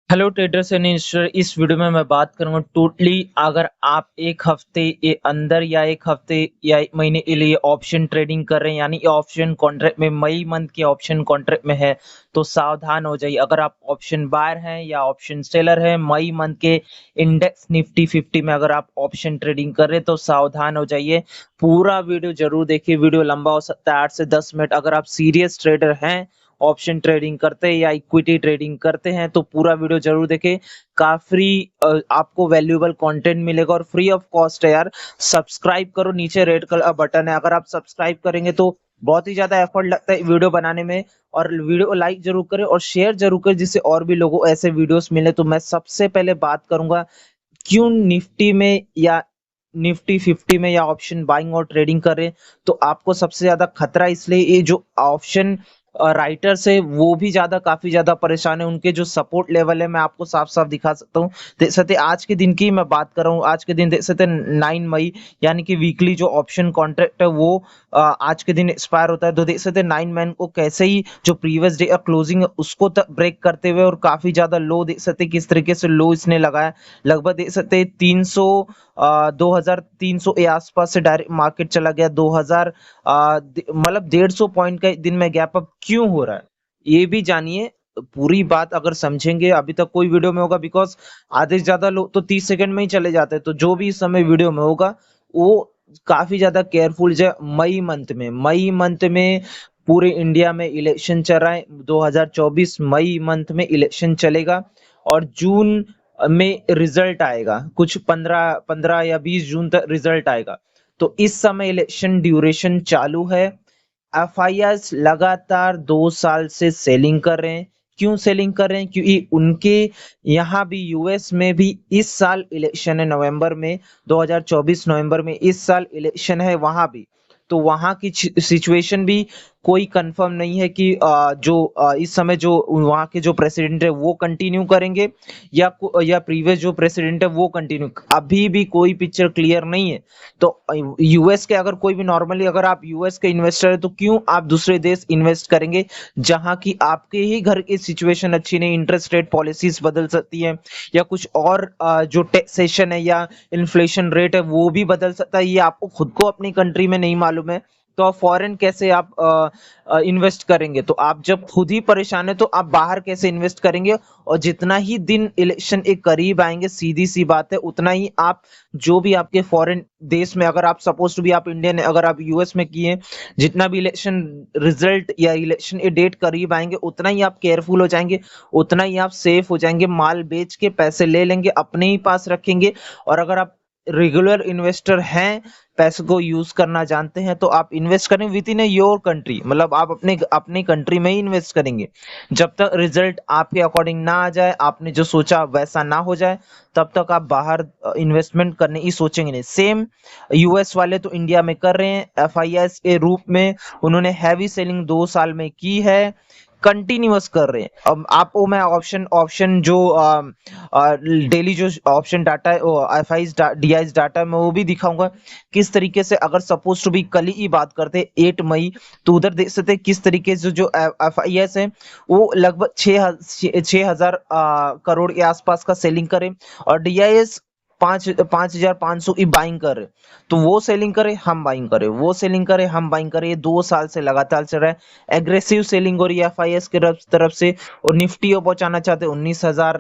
Hello traders and investor. इस video में मैं बात करूंगा टोटली अगर आप एक हफ्ते के अंदर या एक हफ्ते या एक महीने के लिए ऑप्शन ट्रेडिंग कर रहे हैं, यानी ऑप्शन कॉन्ट्रैक्ट में मई मंथ के ऑप्शन कॉन्ट्रैक्ट में है तो सावधान हो जाइए। अगर आप ऑप्शन बायर हैं या ऑप्शन सेलर हैं, मई मंथ के इंडेक्स निफ्टी 50 में अगर आप ऑप्शन ट्रेडिंग कर रहे हैं तो सावधान हो जाइए। पूरा वीडियो जरूर देखिए, वीडियो लंबा हो सकता है 8 से 10 मिनट। अगर आप सीरियस ट्रेडर हैं, ऑप्शन ट्रेडिंग करते हैं या इक्विटी ट्रेडिंग करते हैं तो पूरा वीडियो जरूर देखें। काफी आपको वैल्यूएबल कंटेंट मिलेगा और फ्री ऑफ कॉस्ट है यार। सब्सक्राइब करो, नीचे रेड कलर बटन है, अगर आप सब्सक्राइब करेंगे तो बहुत ही ज्यादा एफर्ट लगता है वीडियो बनाने में। और वीडियो को लाइक जरूर करें और शेयर जरूर करें जिससे और भी लोगों को ऐसे वीडियोस मिले। तो मैं सबसे पहले बात करूंगा क्यों निफ्टी में या निफ्टी 50 में या ऑप्शन बाइंग और ट्रेडिंग कर रहे हैं तो आपको सबसे ज्यादा खतरा, इसलिए ये जो ऑप्शन राइटर्स है वो भी काफी ज्यादा परेशान है। उनके जो सपोर्ट लेवल है मैं आपको साफ साफ दिखा सकता हूँ। देख सकते हैं, आज के दिन की मैं बात कर रहा हूँ, आज के दिन देख सकते हैं 9 मई, यानी कि वीकली जो ऑप्शन कॉन्ट्रैक्ट है वो आज के दिन एक्सपायर होता है। तो देख सकते हैं 9 मई को कैसे ही जो प्रीवियस डे का क्लोजिंग है उसको ब्रेक करते हुए और काफी ज्यादा लो, देख सकते हैं किस तरीके से लो इसने लगाया। लगभग देख सकते हैं 2300 के आसपास से डायरेक्ट मार्केट चला गया 2000, मतलब 150 पॉइंट का दिन में गैप अप क्यों हो रहा है ये भी जानिए। पूरी बात अगर समझेंगे, अभी तक कोई वीडियो में होगा बिकॉज आधे से ज्यादा लोग तो 30 सेकंड में ही चले जाते हैं, तो जो भी इस समय वीडियो में होगा वो काफी ज्यादा केयरफुल है। मई मंथ में पूरे इंडिया में इलेक्शन चल रहा है। 2024 मई मंथ में इलेक्शन चलेगा और जून में रिजल्ट आएगा, कुछ 15 या 20 जून तक रिजल्ट आएगा। तो इस समय इलेक्शन ड्यूरेशन चालू है। एफआईआर लगातार 2 साल से सेलिंग कर रहे हैं। क्यों सेलिंग कर रहे हैं? क्योंकि उनके यहाँ भी, यूएस में भी इस साल इलेक्शन है नवंबर में, 2024 नवंबर में इस साल इलेक्शन है वहां भी। तो वहां की सिचुएशन भी कोई कंफर्म नहीं है कि इस समय जो वहां के जो प्रेसिडेंट है वो कंटिन्यू करेंगे या प्रीवियस जो प्रेसिडेंट है वो कंटिन्यू। अभी भी कोई पिक्चर क्लियर नहीं है। तो यूएस के, अगर कोई भी नॉर्मली अगर आप यूएस के इन्वेस्टर है तो क्यों आप दूसरे देश इन्वेस्ट करेंगे जहां की आपके ही घर की सिचुएशन अच्छी नहीं, इंटरेस्ट रेट पॉलिसीज बदल सकती है या कुछ और जो टैक्सेशन है या इन्फ्लेशन रेट है वो भी बदल सकता है। ये आपको खुद को अपनी कंट्री में नहीं मालूम है तो आप फॉरेन कैसे आप इन्वेस्ट करेंगे? तो आप जब खुद ही परेशान है तो आप बाहर कैसे इन्वेस्ट करेंगे? और जितना ही दिन इलेक्शन एक करीब आएंगे, सीधी सी बात है, उतना ही आप जो भी आपके फॉरेन देश में, अगर आप सपोज टू बी आप इंडियन है, अगर आप यूएस में किए, जितना भी इलेक्शन रिजल्ट या इलेक्शन ए डेट करीब आएंगे उतना ही आप केयरफुल हो जाएंगे, उतना ही आप सेफ हो जाएंगे। माल बेच के पैसे ले लेंगे, अपने ही पास रखेंगे। और अगर आप रेगुलर इन्वेस्टर हैं, पैसे को यूज करना जानते हैं तो आप इन्वेस्ट करें विद इन योर कंट्री, मतलब आप अपने अपनी कंट्री में ही इन्वेस्ट करेंगे। जब तक रिजल्ट आपके अकॉर्डिंग ना आ जाए, आपने जो सोचा वैसा ना हो जाए, तब तक आप बाहर इन्वेस्टमेंट करने ही सोचेंगे नहीं। सेम यूएस वाले तो इंडिया में कर रहे हैं, एफआईएस के रूप में उन्होंने हैवी सेलिंग 2 साल में की है, कंटिन्यूअस कर रहे हैं। अब आपको मैं ऑप्शन ऑप्शन जो डेली जो ऑप्शन डाटा है, एफआईएस डीआईएस डाटा है, मैं वो भी दिखाऊंगा किस तरीके से। अगर सपोज टू बी कल ही बात करते 8 मई, तो उधर देख सकते हैं किस तरीके से जो एफआईएस है वो लगभग 6,000 करोड़ के आसपास का सेलिंग करे और डीआईएस 5,500 की बाइंग करे। तो वो सेलिंग करे, हम बाइंग करे, वो सेलिंग करे, हम बाइंग करे। ये 2 साल से लगातार चल रहा है। एग्रेसिव सेलिंग हो रही है एफआईएस की तरफ से। और निफ्टी को पहुंचाना चाहते हैं 19,000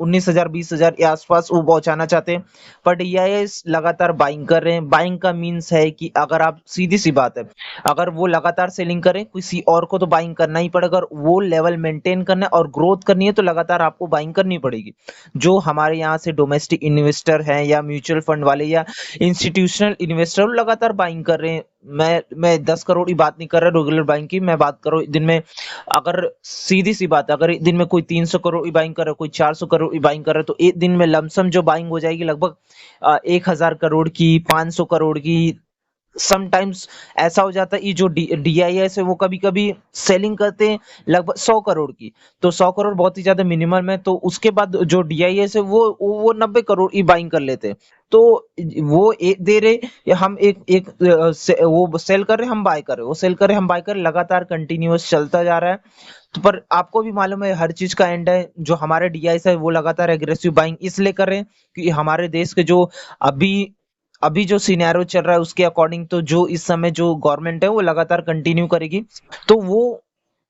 20,000 के आसपास वो पहुंचाना चाहते हैं। पर डीआईएस लगातार बाइंग कर रहे हैं। बाइंग का मीन्स है कि अगर आप, सीधी सी बात है, अगर वो लगातार सेलिंग करें किसी और को तो बाइंग करना ही पड़ेगा। अगर वो लेवल मेंटेन करना है और ग्रोथ करनी है तो लगातार आपको बाइंग करनी पड़ेगी। जो हमारे यहाँ से डोमेस्टिक इन्वेस्टर हैं या म्यूचुअल फंड वाले या इंस्टीट्यूशनल इन्वेस्टर लगातार बाइंग कर रहे हैं। मैं 10 करोड़ की बात नहीं कर रहा रेगुलर बाइंग की, मैं बात कर रहा हूँ दिन में। अगर सीधी सी बात है, अगर एक दिन में कोई 300 करोड़ की बाइंग कर रहा है, कोई 400 करोड़ की बाइंग कर रहा है, तो एक दिन में लमसम जो बाइंग हो जाएगी लगभग 1,000 करोड़ की, 500 करोड़ की। समटाइम्स ऐसा हो जाता है ये जो डीआईएस है वो कभी कभी सेलिंग करते हैं लगभग 100 करोड़ की। तो 100 करोड़ बहुत ही ज्यादा मिनिमम है। तो उसके बाद जो डीआईएस है वो 90 करोड़ की बाइंग कर लेते हैं। तो वो एक दे रहे या हम वो सेल कर रहे, हम बाय कर रहे, वो सेल कर रहे, हम बाय कर रहे, लगातार कंटिन्यूअस चलता जा रहा है। तो पर आपको भी मालूम है हर चीज का एंड है। जो हमारे डीआईएस है वो लगातार एग्रेसिव बाइंग इसलिए कर रहे हैं कि हमारे देश के जो अभी अभी जो सिनेरियो चल रहा है उसके अकॉर्डिंग, तो जो इस समय जो गवर्नमेंट है वो लगातार कंटिन्यू करेगी। तो वो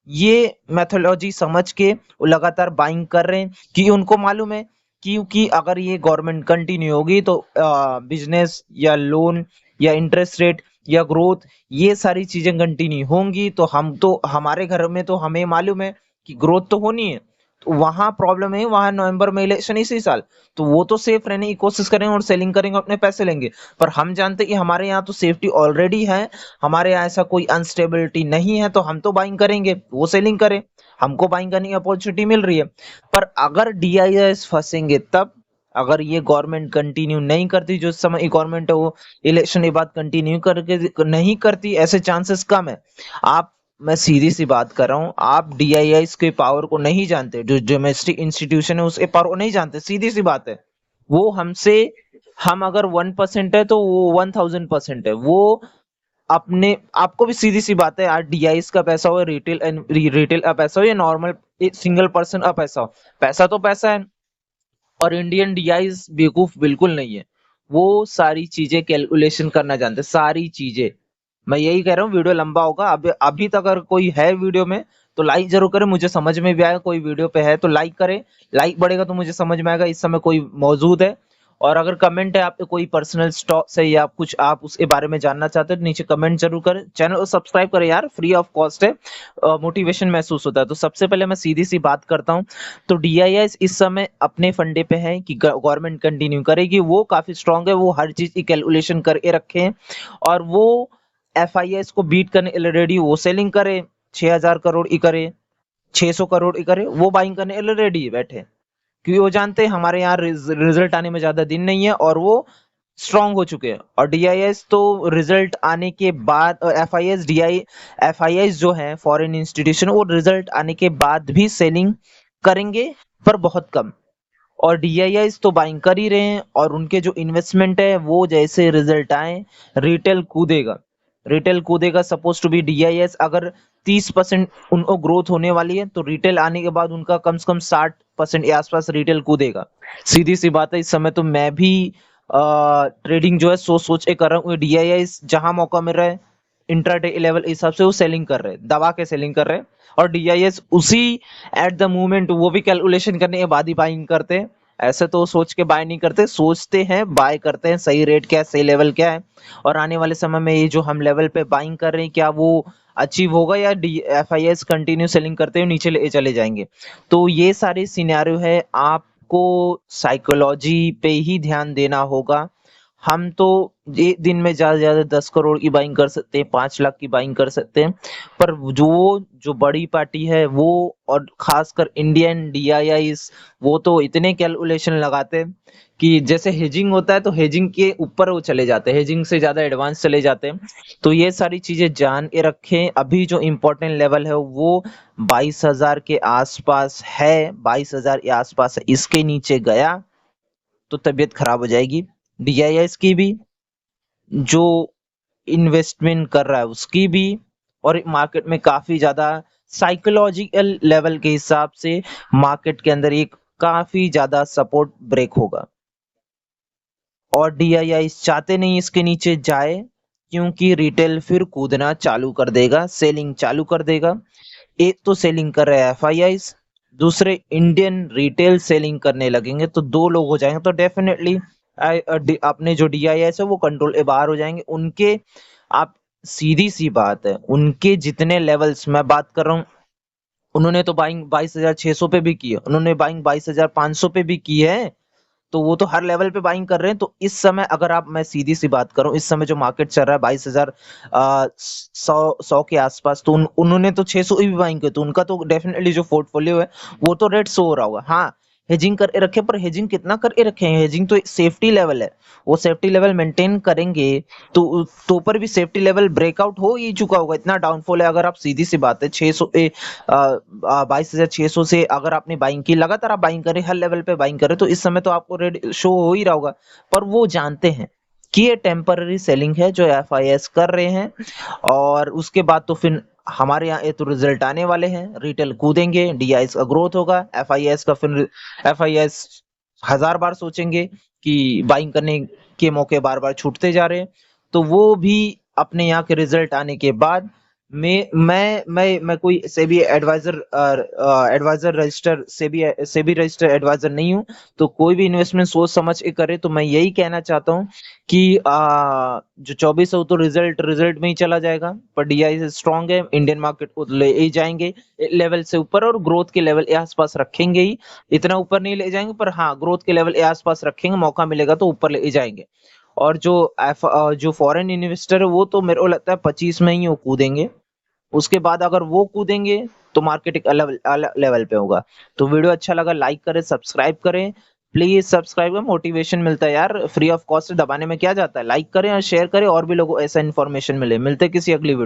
ये मेथोडोलॉजी समझ के वो लगातार बाइंग कर रहे हैं कि उनको मालूम है क्योंकि अगर ये गवर्नमेंट कंटिन्यू होगी तो बिजनेस या लोन या इंटरेस्ट रेट या ग्रोथ, ये सारी चीजें कंटिन्यू होंगी। तो हम तो हमारे घर में तो हमें मालूम है कि ग्रोथ तो होनी है। तो वहां प्रॉब्लम है, वहां नवंबर में इलेक्शन इसी साल, तो वो तो सेफ रहने की कोशिश करेंगे और सेलिंग करेंगे, अपने पैसे लेंगे। पर हम जानते हैं कि हमारे यहाँ तो सेफ्टी ऑलरेडी है, हमारे यहाँ ऐसा कोई अनस्टेबिलिटी नहीं है, तो हम तो बाइंग करेंगे, वो सेलिंग करें, हमको बाइंग करने की अपॉर्चुनिटी मिल रही है। पर अगर डीआईएस फंसेंगे तब, अगर ये गवर्नमेंट कंटिन्यू नहीं करती, जो इस समय गवर्नमेंट है वो इलेक्शन के बाद कंटिन्यू करके नहीं करती, ऐसे चांसेस कम है। आप मैं सीधी सी बात कर रहा हूँ, आप डीआईएस के पावर को नहीं जानते, जो डोमेस्टिक इंस्टीट्यूशन है उसके पावर को नहीं जानते, सीधी सी बात है। वो हमसे, हम अगर 1% है तो वो 1000% है। वो अपने आपको भी सीधी सी बात है, आज डीआईएस का पैसा हो, रिटेल का पैसा हो या नॉर्मल सिंगल पर्सन का पैसा हो, पैसा तो पैसा है। और इंडियन डीआईएस बेवकूफ बिल्कुल नहीं है, वो सारी चीजें कैलकुलेशन करना जानते हैं, सारी चीजें। मैं यही कह रहा हूँ, वीडियो लंबा होगा। अभी अभी तक अगर कोई है वीडियो में तो लाइक जरूर करें, मुझे समझ में भी आएगा। कोई वीडियो पे है तो लाइक करें, लाइक बढ़ेगा तो मुझे समझ में आएगा इस समय कोई मौजूद है। और अगर कमेंट है आप पे कोई पर्सनल स्टॉक्स है या कुछ आप उसके बारे में जानना चाहते हो तो नीचे कमेंट जरूर करें। चैनल को सब्सक्राइब करें यार, फ्री ऑफ कॉस्ट है, मोटिवेशन महसूस होता है। तो सबसे पहले मैं सीधी सी बात करता हूँ, तो डीआईएस इस समय अपने फंडे पे है कि गवर्नमेंट कंटिन्यू करेगी, वो काफी स्ट्रांग है, वो हर चीज की कैलकुलेशन करके रखे हैं। और वो एफआईएस को बीट करने के लिए रेडी, वो सेलिंग करे, 6000 करोड़ की करे, 600 करोड़ की करे, वो बाइंग करने के लिए रेडी बैठे, क्योंकि वो जानते हैं हमारे यहाँ रिजल्ट आने में ज्यादा दिन नहीं है और वो स्ट्रांग हो चुके हैं। और डीआईएस तो रिजल्ट आने के बाद, एफआईएस जो है फॉरेन इंस्टीट्यूशन, वो रिजल्ट आने के बाद भी सेलिंग करेंगे, पर बहुत कम। और डीआईआईस तो बाइंग कर ही रहे हैं, और उनके जो इन्वेस्टमेंट है वो जैसे रिजल्ट आए, रिटेल कूदेगा, रिटेल कूदेगा। सपोज टू बी डीआईएस अगर 30% उनको ग्रोथ होने वाली है, तो रिटेल आने के बाद उनका कम से कम 60% के आसपास रिटेल कूदेगा। सीधी सी बात है, इस समय तो मैं भी ट्रेडिंग जो है सोच सोच के कर रहा हूँ। डीआईआईस जहां मौका मिल रहा है इंट्राडे लेवल हिसाब से वो सेलिंग कर रहे हैं, दबा के सेलिंग कर रहे हैं। और डीआईएस उसी एट द मोमेंट वो भी कैलकुलेशन करने के बाद ही बाइंग करते हैं। ऐसे तो सोच के बाय नहीं करते, सोचते हैं, बाय करते हैं, सही रेट क्या है, सही लेवल क्या है, और आने वाले समय में ये जो हम लेवल पे बाइंग कर रहे हैं क्या वो अचीव होगा, या एफआईएस कंटिन्यू सेलिंग करते हुए नीचे ले चले जाएंगे। तो ये सारे सिनेरियो है, आपको साइकोलॉजी पे ही ध्यान देना होगा। हम तो एक दिन में ज्यादा से ज्यादा 10 करोड़ की बाइंग कर सकते हैं, 5 लाख की बाइंग कर सकते हैं। पर जो जो बड़ी पार्टी है वो, और खासकर इंडियन डीआईआईस, वो तो इतने कैलकुलेशन लगाते हैं कि जैसे हेजिंग होता है तो हेजिंग के ऊपर वो चले जाते हैं, हेजिंग से ज्यादा एडवांस चले जाते हैं। तो ये सारी चीजें जान के रखें। अभी जो इम्पोर्टेंट लेवल है वो 22,000 के आसपास है, 22,000 के आसपास है, इसके नीचे गया तो तबीयत खराब हो जाएगी, डीआईएस की भी, जो इन्वेस्टमेंट कर रहा है उसकी भी, और मार्केट में काफी ज्यादा साइकोलॉजिकल लेवल के हिसाब से मार्केट के अंदर एक काफी ज्यादा सपोर्ट ब्रेक होगा। और डीआईआई चाहते नहीं इसके नीचे जाए, क्योंकि रिटेल फिर कूदना चालू कर देगा, सेलिंग चालू कर देगा। एक तो सेलिंग कर रहे हैं एफआईआईस, दूसरे इंडियन रिटेल सेलिंग करने लगेंगे, तो दो लोग हो जाएंगे, तो डेफिनेटली अपने जो डीआईएस है वो कंट्रोल के बाहर हो जाएंगे उनके। आप सीधी सी बात है, उनके जितने लेवल्स मैं बात कर रहा हूँ, उन्होंने तो बाइंग 22,600 पे भी की है, उन्होंने बाइंग 22,500 पे भी की है। तो वो तो हर लेवल पे बाइंग कर रहे हैं। तो इस समय अगर आप, मैं सीधी सी बात करूं, इस समय जो मार्केट चल रहा है 22,000 सौ के आसपास, तो उन्होंने तो 600 भी बाइंग की, तो उनका तो डेफिनेटली जो पोर्टफोलियो है वो तो रेट शो हो रहा होगा। हाँ, हेजिंग करके रखे, पर हेजिंग कितना करके रखे हैं, हेजिंग तो एक सेफ्टी लेवल है, वो सेफ्टी लेवल मेंटेन करेंगे। तो ऊपर भी सेफ्टी लेवल ब्रेकआउट हो ही चुका होगा, इतना डाउनफॉल है। अगर आप सीधी सी बात है 600 22,600 से अगर आपने बाइंग की, लगातार आप बाइंग करें, हर लेवल पे बाइंग करें, तो इस समय तो आपको रेड शो हो ही रहा होगा। पर वो जानते हैं कि ये टेम्पररी सेलिंग है जो एफआईएस कर रहे हैं, और उसके बाद तो फिर हमारे यहाँ ये तो रिजल्ट आने वाले हैं, रिटेल कूदेंगे, डीआईएस का ग्रोथ होगा, एफआईएस का फिर एफआईएस 1000 बार सोचेंगे कि बाइंग करने के मौके बार बार छूटते जा रहे हैं, तो वो भी अपने यहाँ के रिजल्ट आने के बाद मैं कोई SEBI adviser adviser register SEBI register adviser नहीं हूँ, तो कोई भी इन्वेस्टमेंट सोच समझ के करे। तो मैं यही कहना चाहता हूँ कि जो 24 है वो तो रिजल्ट रिजल्ट में ही चला जाएगा, पर डीआई स्ट्रांग है, इंडियन मार्केट को ले ही जाएंगे लेवल से ऊपर, और ग्रोथ के लेवल के आसपास रखेंगे ही, इतना ऊपर नहीं ले जाएंगे, पर हाँ ग्रोथ के लेवल के आसपास रखेंगे, मौका मिलेगा तो ऊपर ले जाएंगे। और जो फॉरेन इन्वेस्टर है वो तो मेरे को लगता है 25 में ही वो कूदेंगे, उसके बाद अगर वो कूदेंगे तो मार्केट एक अलग अलग लेवल पे होगा। तो वीडियो अच्छा लगा लाइक करें, सब्सक्राइब करें, प्लीज सब्सक्राइब करें, मोटिवेशन मिलता है यार, फ्री ऑफ कॉस्ट से दबाने में क्या जाता है, लाइक करें और शेयर करें और भी लोगों को ऐसा इन्फॉर्मेशन मिले। मिलते हैं किसी अगली वीडियो।